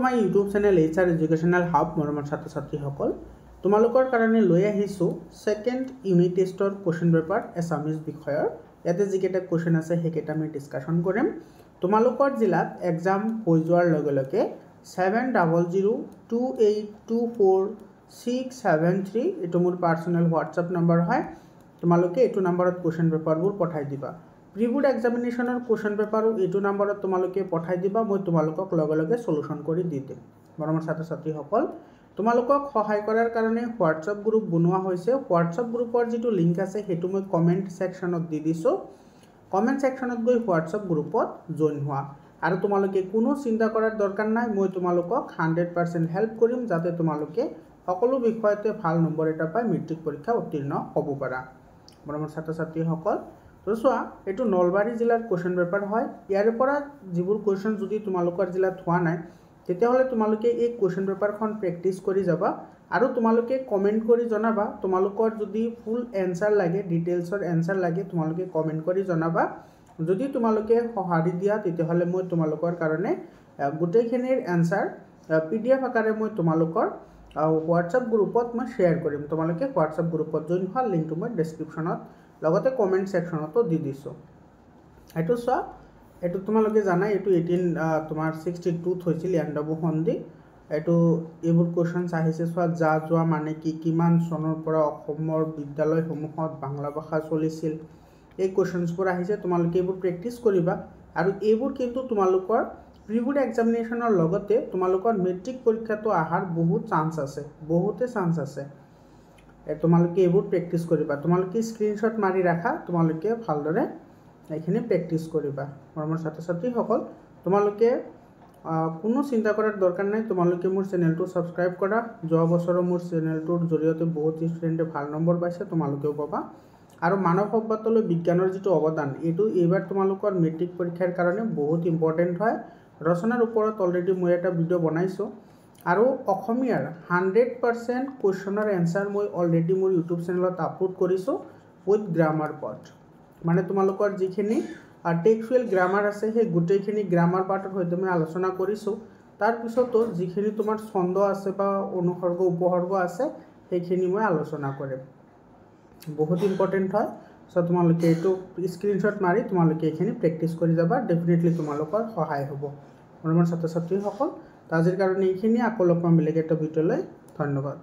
my YouTube channel HR educational hub মৰমৰ ছাত্ৰ ছাত্ৰীসকল তোমালোকৰ কাৰণে লৈ আহিছোঁ সেকেন্ড ইউনিট টেষ্টৰ কোৱেশ্চন পেপাৰ এছামিজ বিষয়ৰ ইয়াতে যিকেইটা কোৱেশ্চন আছে সেইকেইটা আমি ডিছকাশ্যন কৰিম তোমালোকৰ জিলাত এক্সাম হৈ যোৱাৰ লগে লগে 7002824673 এটো মোৰ পাৰ্সোনাল হোৱাটসএপ নম্বৰ হয় তোমালোকে এটো নম্বৰত কোৱেশ্চন পেপাৰবোৰ পঠাই দিবা প্ৰিবুড এক্সামিনেশনৰ কোৱেশ্চন পেপাৰো এটো নম্বৰত তোমালোকে পঠাই দিবা মই তোমালোকক লগে লগে সলিউশন কৰি দি দিম মৰমৰ ছাত্ৰ ছাত্ৰীসকল তোমালোকক সহায় কৰাৰ কাৰণে হোৱাটসএপ গ্ৰুপ বনোৱা হৈছে হোৱাটসএপ গ্ৰুপৰ যেটো লিংক আছে হেতু মই কমেন্ট সেকশনত দি দিছো কমেন্ট সেকশনত গৈ হোৱাটসএপ গ্ৰুপত জয়েন হোৱা আৰু তোমালোকে কোনো চিন্তা কৰাৰ দৰকাৰ নাই মই তোমালোকক 100% হেল্প কৰিম যাতে তোমালোকে সকলো বিষয়তে ভাল নম্বৰ এটা পাই মেট্ৰিক পৰীক্ষা উত্তীৰ্ণ হ'ব পাৰা মৰমৰ ছাত্ৰ ছাত্ৰীসকল তো সোয়া এটো নলবাৰী জিলাৰ কোৱেশ্চন পেপাৰ হয় ইয়াৰ পৰা যিবোৰ কোৱেশ্চন যদি তোমালোকৰ জিলাত হোৱা নাই তেতিয়া হলে তোমালোকে এই কোৱেশ্চন পেপাৰখন প্ৰেক্টিস কৰি যাবা আৰু তোমালোকে কমেন্ট কৰি জনাবা তোমালোকৰ যদি ফুল এনসাৰ লাগে ডিটেইলছৰ এনসাৰ লাগে তোমালোকে কমেন্ট কৰি জনাবা যদি তোমালোকে সহাৰি দিয়া তেতিয়া হলে মই তোমালোকৰ কাৰণে গুটেইখিনিৰ এনসাৰ PDF আকাৰে মই তোমালোকৰ হোৱাটসএপ গ্ৰুপত মই শেয়াৰ কৰিম তোমালোকে হোৱাটসএপ গ্ৰুপত জয়েন হোৱা লিংকটো মই ডেসক্ৰিপচনত লগতে কমেন্ট সেকশনতো দি দিছো এটো সোয়া এটো তোমালোকে জানাই এটো 18 তোমাৰ 62 হৈছিল ইয়াণ্ডাবু সন্ধি এটো এবোৰ কোৱেশ্চনস আহিছে সোয়া যা যোৱা মানে কি কিমান চনৰ পৰা অসমৰ বিদ্যালয় সমূহত বাংলা ভাষা চলিছিল এই কোৱেশ্চনসবোৰ আহিছে তোমালোকে এবোৰ প্ৰেক্টিস কৰিবা আৰু এবোৰ কিন্তু তোমালোকৰ প্ৰিবুড এক্সামিনেশনৰ লগতে তোমালোকৰ মেট্ৰিক পৰীক্ষাটো আহাৰ বহুত চান্স আছে বহুতে চান্স আছে তোমালোকে এবোৰ প্ৰেক্টিস কৰিবা তোমালোকে স্ক্ৰিনশট মাৰি ৰাখা তোমালোকে ভালদৰে এইখিনি প্ৰেক্টিস কৰিবা মৰমৰ ছাত্ৰ ছাত্ৰীসকল তোমালোকে কোনো চিন্তা কৰাৰ দৰকাৰ নাই তোমালোকে মোৰ চেনেলটো সাবস্ক্ৰাইব কৰা যোৱা বছৰৰ মোৰ চেনেলটোৰ জৰিয়তে বহুত ষ্টুডেন্টে ভাল নম্বৰ পাইছে তোমালোকেও পাবা আৰু মানৱ সভ্যতালৈ বিজ্ঞানৰ যেটো অৱদান এটো এবাৰ তোমালোকৰ মেট্ৰিক পৰীক্ষাৰ কাৰণে বহুত ইম্পৰ্টেন্ট হয় ৰচনাৰ ওপৰত অলৰেডি মই এটা ভিডিও বনাইছো আৰু অসমীয়াৰ 100% কোৱেশ্চনৰ এনসাৰ মই অলৰেডি মোৰ ইউটিউব চেনেলত আপলোড কৰিছো উইথ গ্ৰামাৰ পাৰ্ট মানে তোমালোকৰ যিখিনি টেক্সচুৱেল গ্ৰামাৰ আছে সেই গুটেইখিনি গ্ৰামাৰ পাৰ্টৰ হৈতে মই আলোচনা কৰিছো তাৰ পিছতো যিখিনি তোমাৰ ছন্দ আছে বা অনুসৰ্গ উপসৰ্গ আছে সেইখিনি মই আলোচনা কৰিম বহুত ইম্পৰ্টেন্ট হয় সো তোমালোকে এটো স্ক্ৰিনশট মাৰি তোমালোকে এইখিনি প্ৰেক্টিস কৰি যাবা ডেফিনেটলি তোমালোকৰ সহায় হ'ব মৰমৰ ছাত্ৰ ছাত্ৰীসকল আজিৰ কাৰণে এইখিনি আকৌ লগ পাম বেলেগ এটা ভিডিঅ'লৈ ধন্যবাদ